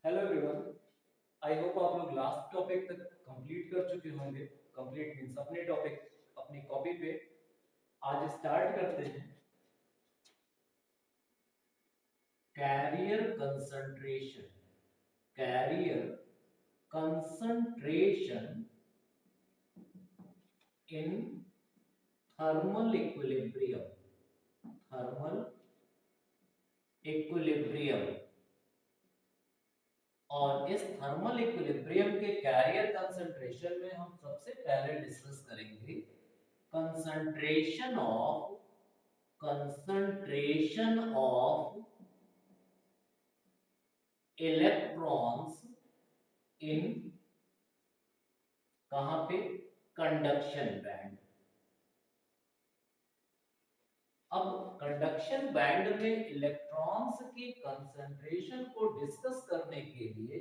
Hello everyone. I hope आप लोग last topic तक कंप्लीट कर चुके होंगे। कंप्लीट मींस अपने टॉपिक अपनी कॉपी पे। आज स्टार्ट करते हैं carrier concentration. Carrier concentration in thermal equilibrium. Thermal equilibrium. और इस थर्मल इक्विलिब्रियम के कैरियर कंसंट्रेशन में हम सबसे पहले डिस्कस करेंगे concentration of electrons in कहां पे कंडक्शन बैंड। अब कंडक्शन बैंड में इलेक्ट्रॉन्स की कंसंट्रेशन को डिस्कस करने के लिए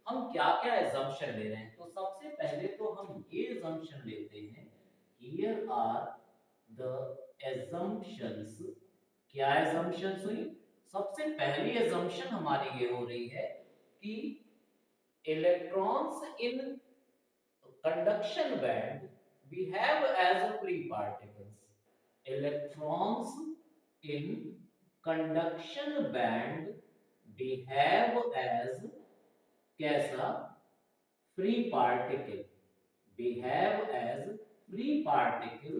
हम क्या क्या एजम्पशन ले रहे हैं। तो सबसे पहले तो हम ये एजम्पशन लेते हैं, हियर आर द एजम्पशंस। क्या एजम्पशंस हुई? सबसे पहली एजम्पशन हमारी ये हो रही है कि electrons in conduction band behave as free particles. Electrons in conduction band behave as कैसा? Free particle. behave as free particle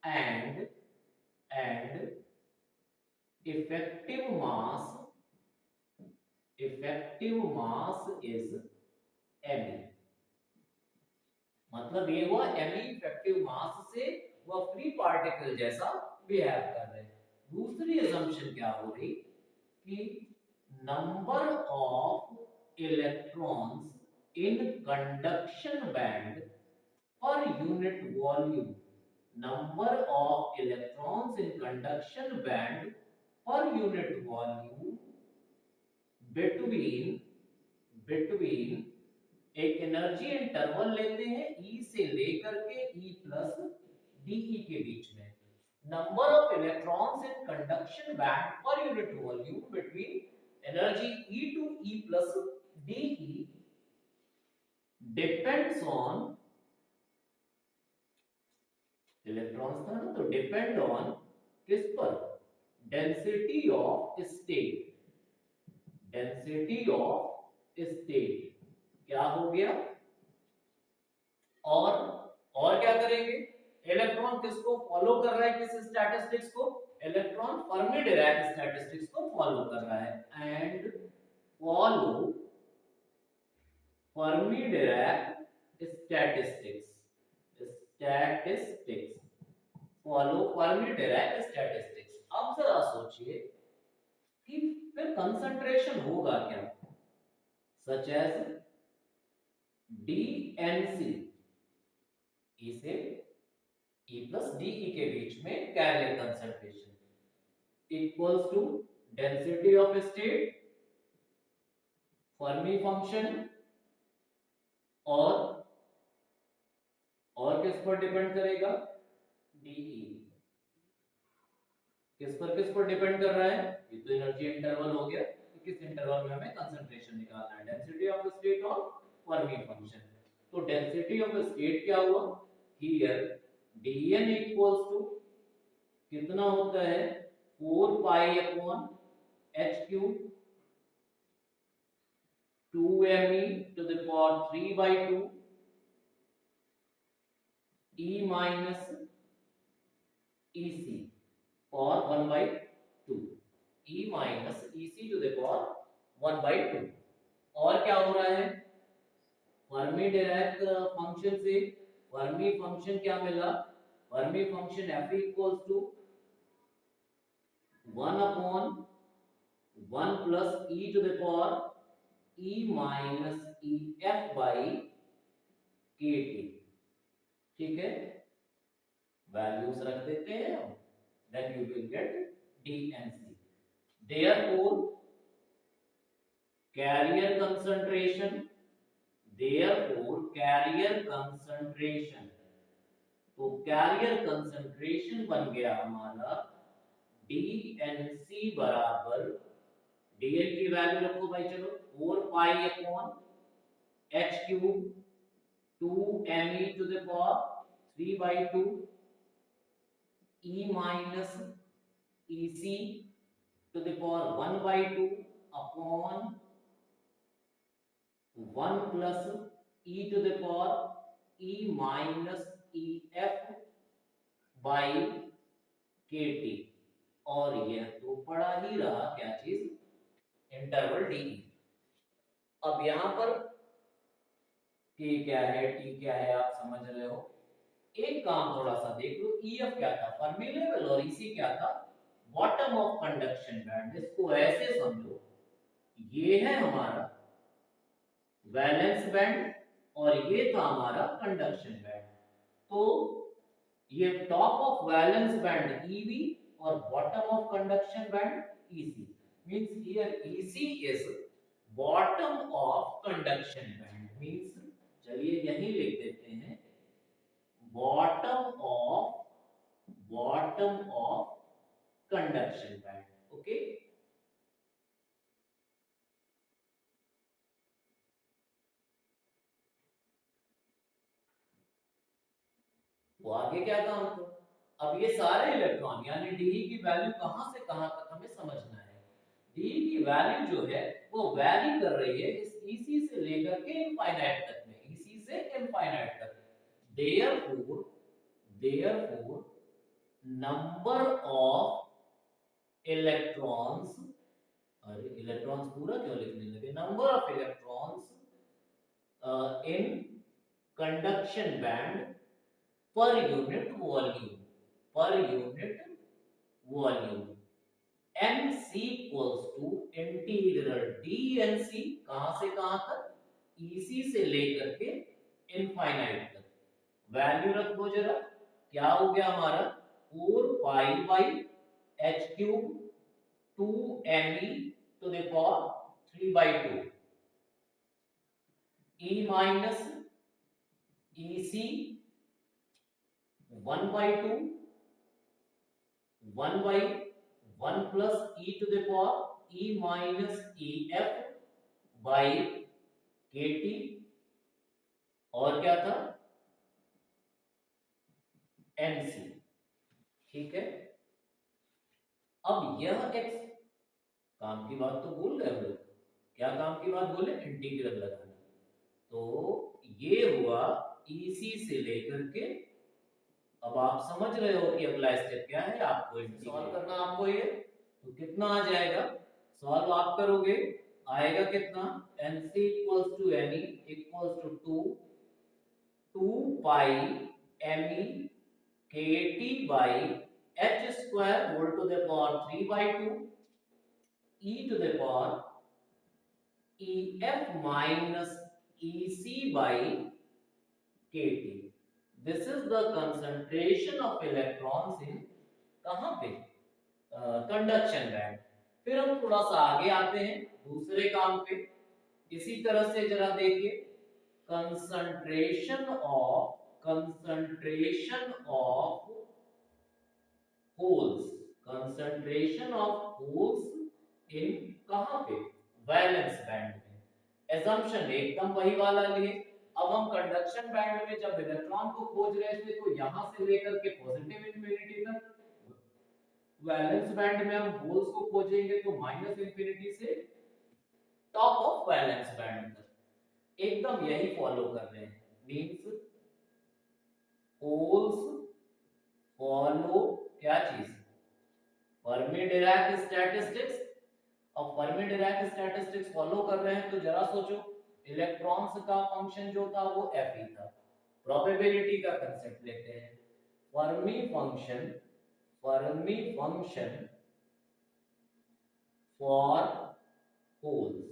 and effective mass is me। मतलब ये हुआ me इफेक्टिव मास से वह फ्री पार्टिकल जैसा बिहेव कर रहे हैं। दूसरी असम्पशन क्या हो रही कि number of electrons in conduction band per unit volume. Number of electrons in conduction band per unit volume between एक एनर्जी इंटरवल लेते हैं E से लेकर के E प्लस DE के बीच में। Number of electrons in conduction band per unit volume between energy E to E plus DE depends on electrons था ना, तो डिपेंड ऑन किस पर? Density of state. Density of state क्या हो गया? और क्या करेंगे? इलेक्ट्रॉन किसको फॉलो कर रहा है? किस स्टैटिस्टिक्स को? इलेक्ट्रॉन फर्मी डिराक स्टैटिस्टिक्स को फॉलो कर रहा है। And follow Fermi Dirac statistics follow Fermi Dirac statistics. अब जरा सोचिए कि फिर कंसंट्रेशन होगा क्या? सच एज DNC, E से E प्लस DE के बीच में carrier concentration equals to density of state, Fermi function और किस पर डिपेंड करेगा? DE। किस पर डिपेंड कर रहा है? ये तो एनर्जी इंटरवल हो गया, तो किस इंटरवल में हमें कंसंट्रेशन निकालना है? डेंसिटी ऑफ स्टेट और फर्मी फंक्शन। तो डेंसिटी ऑफ स्टेट क्या हुआ? हियर dN इक्वल्स टू कितना होता है? 4 pi upon h cube 2me to the power 3 by 2 e minus ec और 1 by 2 e minus ec to the power 1 by 2। और क्या हो रहा है? फर्मी डिराक फंक्शन से फर्मी फंक्शन क्या मिला? Fermi function f equals to 1 upon 1 plus e to the power e minus e f by kt। ठीक है, वैल्यूज रख देते हैं हम, then you will get DNC। therefore carrier concentration तो कैरियर कंसंट्रेशन बन गया हमारा DNC बराबर dl की वैल्यू रखो भाई, चलो 4 pi upon h cube 2 me to the power 3/2 e minus ec to the power 1/2 upon 1 plus e to the power e minus ef by kt। और यह तो पड़ा ही रहा क्या चीज, इंटरवल डी। अब यहां पर k क्या है t क्या है आप समझ रहे हो। एक काम थोड़ा सा देख लो, ef क्या था, फर्मी लेवल, और ec क्या था, बॉटम ऑफ कंडक्शन बैंड। इसको ऐसे समझो, ये है हमारा वैलेंस बैंड और ये था हमारा कंडक्शन बैंड। तो ये top of valence band EV और bottom of conduction band EC, means here EC is bottom of conduction band, means चलिए यही लिख देते हैं, bottom of conduction band। Okay, वो आगे क्या था हमको, अब ये सारे इलेक्ट्रॉन यानी डी की वैल्यू कहां से कहां तक हमें समझना है। डी की वैल्यू जो है वो वैरी कर रही है इस ईसी से लेकर के इनफाइनाइट तक में, ईसी से इनफाइनाइट तक। देयरफॉर नंबर ऑफ इलेक्ट्रॉन्स, अरे इलेक्ट्रॉन्स पूरा क्यों लिखने लगे, number of electrons in conduction band per unit volume NC equals to integral DNC, कहां से कहां तक, EC से लेकर के इनफाइनाइट तक। वैल्यू रखो जरा, क्या हो गया हमारा 4 pi by h cube 2 me to the power 3/2 e minus EC 1/2 1 by 1 plus e to the power e minus ef by kt, और क्या था nc। ठीक है, अब यह x काम की बात तो बोल रहे हम लोग, क्या काम की बात बोले, इंटीग्रल लगाना। तो ये हुआ EC से लेकर के, अब आप समझ रहे हो कि अगला स्टेप क्या है, आपको सॉल्व करना। आपको ये तो कितना आ जाएगा, सॉल्व आप करोगे आएगा कितना, NC equals to NE equals to 2 pi ME KT by h square whole to the power 3/2 e to the power EF minus EC by KT। This is the concentration of electrons in कहां पे, conduction band. फिर हम थोड़ा सा आगे आते हैं दूसरे काम पे, इसी तरह से जरा देखिए, कंसंट्रेशन ऑफ होल्स इन कहां पे, वैलेंस बैंड में। एजम्पशन एकदम वही वाला लिए। अब हम कंडक्शन बैंड में जब इलेक्ट्रॉन को खोज रहे थे तो यहां से लेकर के पॉजिटिव इंफिनिटी तक, वैलेंस बैंड में हम होल्स को खोजेंगे तो माइनस इंफिनिटी से टॉप ऑफ वैलेंस बैंड तक, एकदम यही फॉलो कर रहे हैं। मींस होल्स फॉलो क्या चीज, फर्मी डिराक स्टैटिस्टिक्स। अब फर्मी डिराक स्टैटिस्टिक्स फॉलो कर रहे हैं तो जरा सोचो, इलेक्ट्रॉन्स का फंक्शन जो था वो f ही था। प्रोबेबिलिटी का कांसेप्ट लेते हैं, Fermi function for holes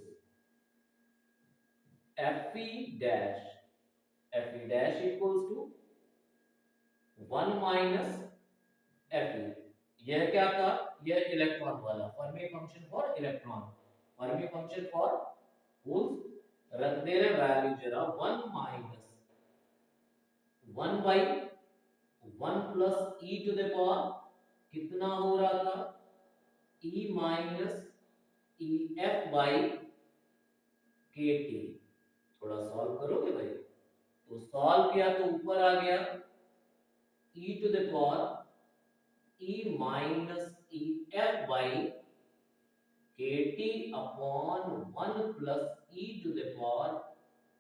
fe dash equals to 1 minus fe। यह क्या था, यह इलेक्ट्रॉन वाला Fermi function for electron, Fermi function for holes रख दे रहे वैल्यू जरा 1 minus 1 by 1 plus e to the power कितना हो रहा था, e minus E F by K T. थोड़ा सॉल्व करोगे भाई? तो सॉल्व किया तो ऊपर आ गया e to the power e minus E F by K T upon 1 plus e to the power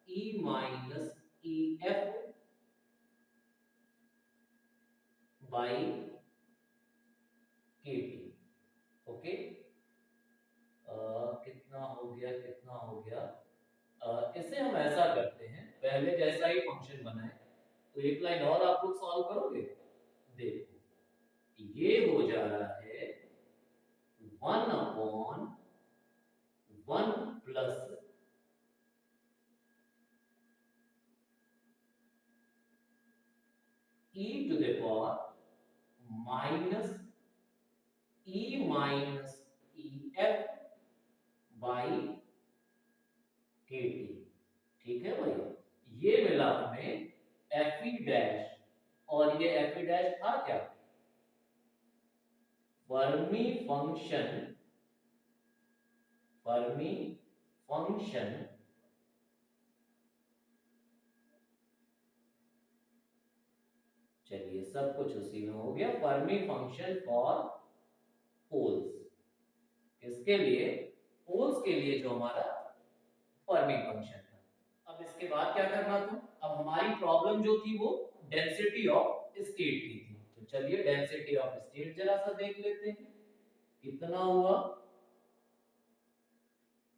e minus E F by K T. Okay, कितना हो गया, कितना हो गया? इसे हम ऐसा करते हैं, पहले जैसा ही फंक्शन बनाए, तो एक लाइन और आप लोग सॉल्व करोगे। देखो ये हो जा रहा है 1 upon 1 plus e to the power minus e minus E F by K T. ठीक है भाई, ये मिला हमें एफ ई डैश, और ये एफ ई डैश था क्या? फर्मी फंक्शन, फर्मी फंक्शन चलिए सब कुछ उसी में हो गया, फर्मी फंक्शन फॉर पोल्स। किसके लिए? पोल्स के लिए, जो हमारा फर्मी फंक्शन था। अब इसके बाद क्या करना था? अब हमारी प्रॉब्लम जो थी वो डेंसिटी ऑफ स्टेट की थी, तो चलिए डेंसिटी ऑफ स्टेट जरा सा देख लेते हैं। कितना हुआ?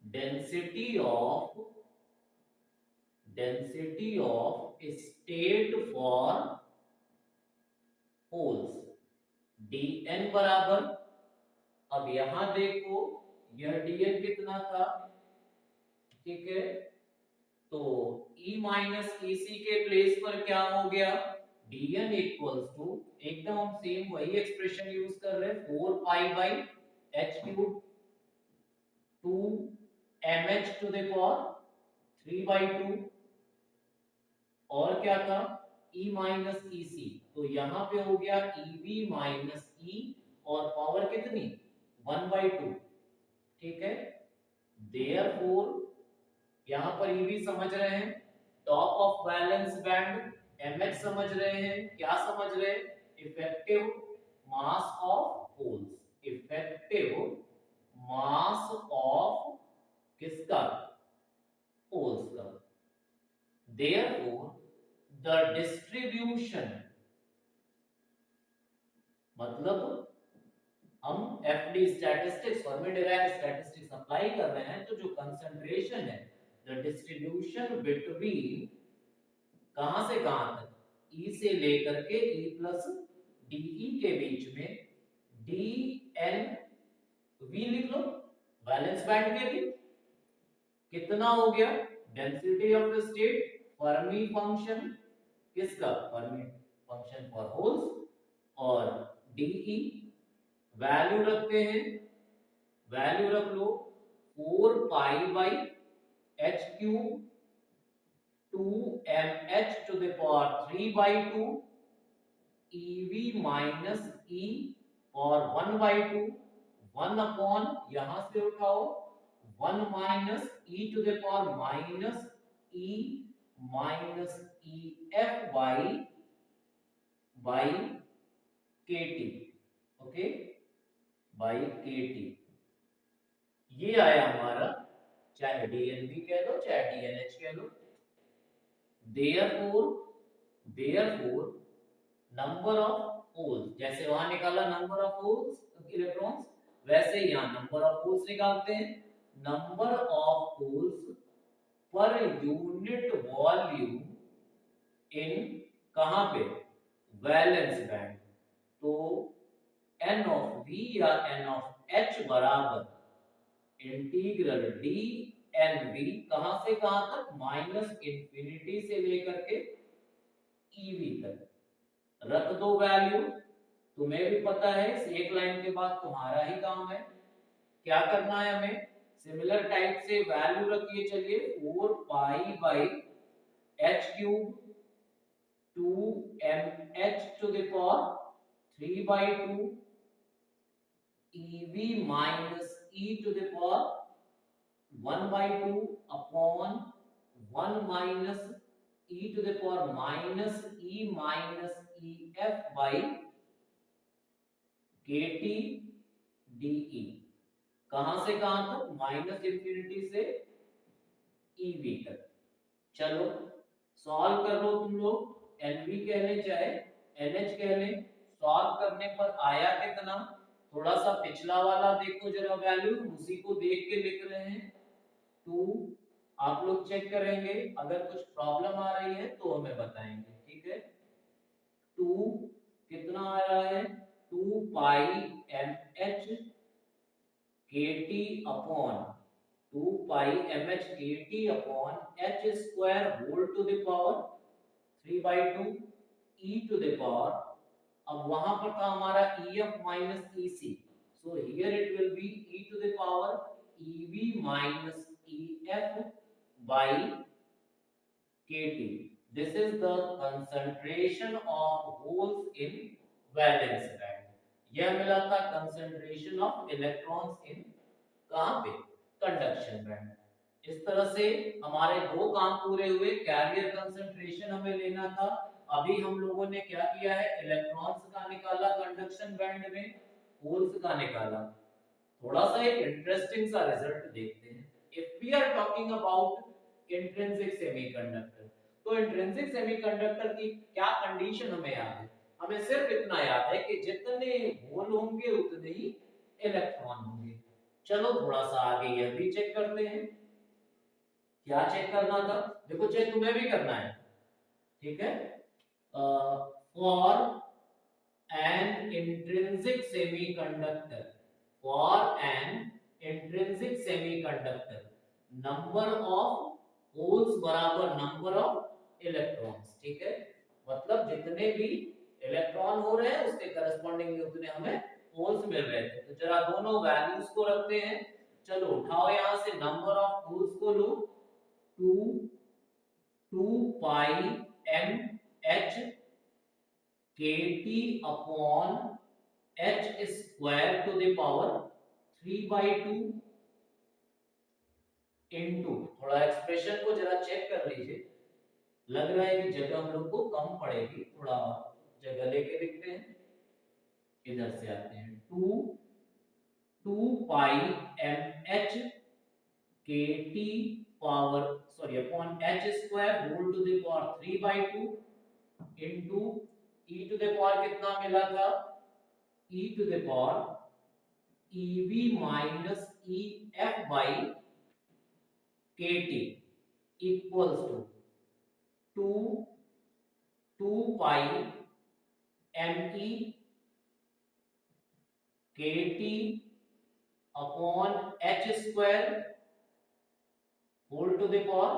Density of state for holes dn बराबर, अब यहां देखो यह dn कितना था? ठीक है, तो e माइनस ई सी के प्लेस पर क्या हो गया? dn इक्वल्स टू, एकदम हम सेम वही एक्सप्रेशन यूज कर रहे हैं, 4 pi by h cube 2 mh to the power 3 by 2, और क्या था? e माइनस ई सी, तो यहां पे हो गया ev माइनस e, और पावर कितनी? 1 बाई 2। ठीक है, देयरफॉर यहां पर ev समझ रहे हैं, top of valence band, mh समझ रहे हैं, क्या समझ रहे हैं? Effective mass of holes, effective mass of किसका? होल्स का। देयरफॉर द डिस्ट्रीब्यूशन, मतलब हम FD statistics, Fermi derived statistics apply कर रहे हैं, तो जो कंसंट्रेशन है, द डिस्ट्रीब्यूशन बिटवीन कहां से कहां तक? ई से लेकर के ई प्लस डीई के बीच में, डी एन वी लिख लो, वैलेंस बैंड के लिए कितना हो गया? Density of state, Fermi function किसका? फर्मी फंक्शन फॉर होल्स, और डीई वैल्यू रखते हैं, वैल्यू रख लो 4 pi by h cube 2 mh to the power 3 by 2 ev minus e, और 1 बाई 2 1 अपॉन, यहां से उठाओ 1 minus e to the power minus e minus E F by K T. Okay, by K T, ये आया हमारा, चाहे dn भी कह लो चाहे dnh कह लो। देयरफॉर नंबर ऑफ होल्स, जैसे वहां निकाला नंबर ऑफ होल्स इलेक्ट्रॉन्स, वैसे ही यहां नंबर ऑफ होल्स निकालते हैं। नंबर ऑफ होल्स पर यूनिट वॉल्यूम इन, कहां पे? Valence band. तो n ऑफ v या n ऑफ h बराबर इंटीग्रल डी एन वी, कहां से कहां तक? माइनस इंफिनिटी से लेकर के ईवी तक। रख दो वैल्यू, तुम्हें भी पता है, इस एक लाइन के बाद तुम्हारा ही काम है। क्या करना है हमें? सिमिलर टाइप से वैल्यू रखिए, चलिए 4 pi by h cube 2 mh to the power 3 by 2 ev minus e to the power 1/2 upon 1 minus e to the power minus e minus ef by kt de। कहां से कहां तक? Minus infinity से EV तक। चलो solve कर लो तुम लोग, एनवी कह लें चाहे एनएच कह लें। सॉल्व करने पर आया कितना? थोड़ा सा पिछला वाला देखो जरा वैल्यू, उसी को देख के लिख रहे हैं 2। आप लोग चेक करेंगे, अगर कुछ प्रॉब्लम आ रही है तो हमें बताएंगे, ठीक है। 2 कितना आ रहा है? 2 pi M H K T upon 2 pi M H K T upon H square whole to the power 3/2 E to the power. अब वहां पर था हमारा E F minus E C, so here it will be E to the power E V minus E F by kT। This is the concentration of holes in valence band। यह मिला था concentration of electrons in कहां पे? Conduction band. इस तरह से हमारे दो काम पूरे हुए। कैरियर कंसंट्रेशन हमें लेना था, अभी हम लोगों ने क्या किया है? इलेक्ट्रॉन्स का निकाला कंडक्शन बैंड में, होल्स का निकाला। थोड़ा सा एक इंटरेस्टिंग सा रिजल्ट देखते हैं। If we are talking about intrinsic semiconductor, तो इंट्रिंसिक सेमीकंडक्टर की क्या कंडीशन हमें याद है? हमें सिर्फ इतना याद है कि जितने होल होंगे उतने ही इलेक्ट्रॉन होंगे। चलो थोड़ा सा आगे यह भी चेक करते हैं। क्या चेक करना था? देखो चेक तुम्हें भी करना है, ठीक है। For an intrinsic semiconductor, for an intrinsic semiconductor, number of holes बराबर number of electrons, ठीक है। मतलब जितने भी इलेक्ट्रॉन हो रहे हैं उसके करस्पॉन्डिंग उतने हमें होल्स मिल रहे थे। तो जरा दोनों वैल्यूज को रखते हैं। चलो उठाओ यहां से, नंबर ऑफ होल्स को लो 2 pi M H K T upon h square to the power 3/2 into, थोड़ा एक्सप्रेशन को जरा चेक कर लीजिए, लग रहा है कि जगह हम लोग को कम पड़ेगी, थोड़ा जगह लेके लिखते हैं। इधर से आते हैं 2 pi M H K T power upon h square whole to the power 3/2 into e to the power कितना मिला था? e to the power ev minus ef by kt equals to 2 pi me kt upon h square whole to the power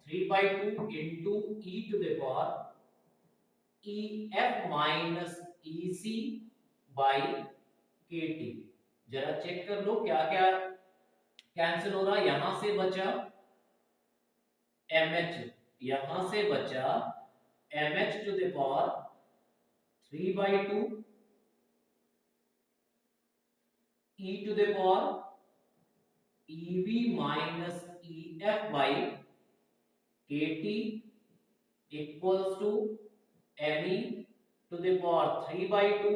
3/2 into e to the power ef minus ec by kt। जरा check कर लो क्या क्या cancel हो रहा। यहां से बचा mh, यहां से बचा mh to the power 3/2 e to the power ev minus ef by kt equals to me to the power 3/2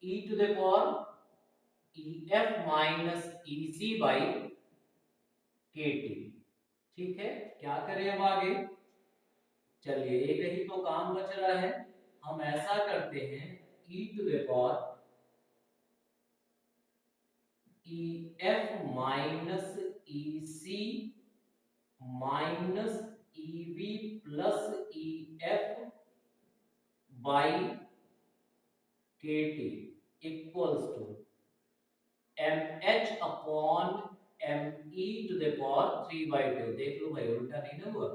e to the power ef minus ec by kt। ठीक है, क्या करें अब आगे? चलिए एक ही तो काम बच रहा है, हम ऐसा करते हैं e to the power ef minus ec minus ev plus ef by kt equals to mh upon me to the power 3/2। देख लो भाई उल्टा नहीं ना हुआ,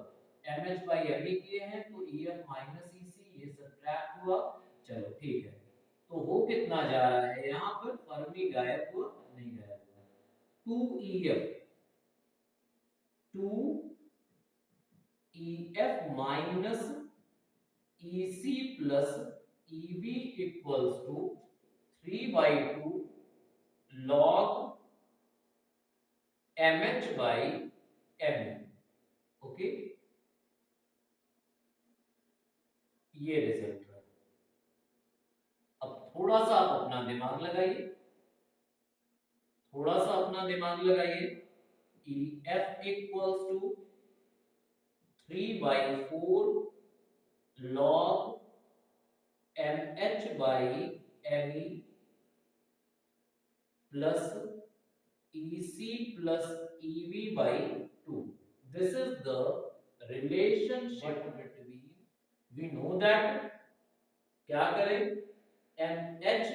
mh by me किए हैं तो ef minus ec ये सब्ट्रैक्ट हुआ। चलो ठीक है, तो वो कितना जा रहा है? यहाँ पर फर्मी गायब हुआ नहीं गायब हुआ। 2ef minus ec plus ev equals to 3/2 log mh by me। Okay, ये रिजल्ट रहा। अब थोड़ा सा आप अपना दिमाग लगाइए, थोड़ा सा अपना दिमाग लगाइए कि F equals to 3/4 log mh by me plus ec plus ev by 2। This is the relationship between, we know that, क्या करें, mh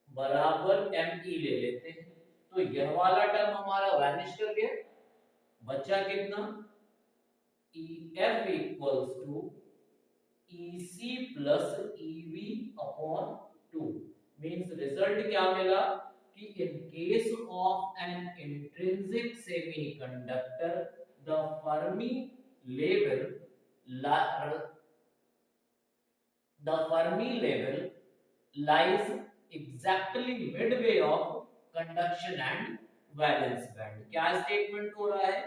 बराबर me ले लेते हैं, तो यह वाला टर्म हमारा वैनिश कर गया, बचा कितना, EF equals to EC plus EV upon 2। Means result क्या मिला कि in case of an intrinsic semiconductor the Fermi level lies exactly midway of conduction and valence band। क्या स्टेटमेंट हो रहा है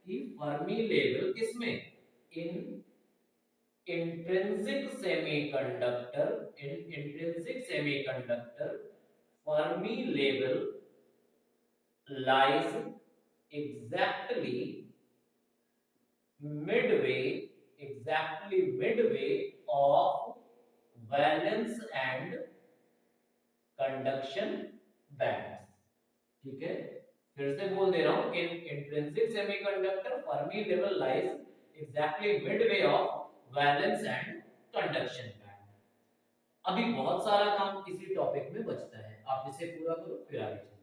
कि फर्मी लेवल किसमें, इन intrinsic semiconductor Fermi level lies exactly midway of valence and conduction bands। ठीक है, फिर से बोल दे रहा हूं, in intrinsic semiconductor Fermi level lies exactly midway of valence and conduction band. अभी बहुत सारा काम इसी टॉपिक में बचता है, आप इसे पूरा करो फिर आगे चलते हैं।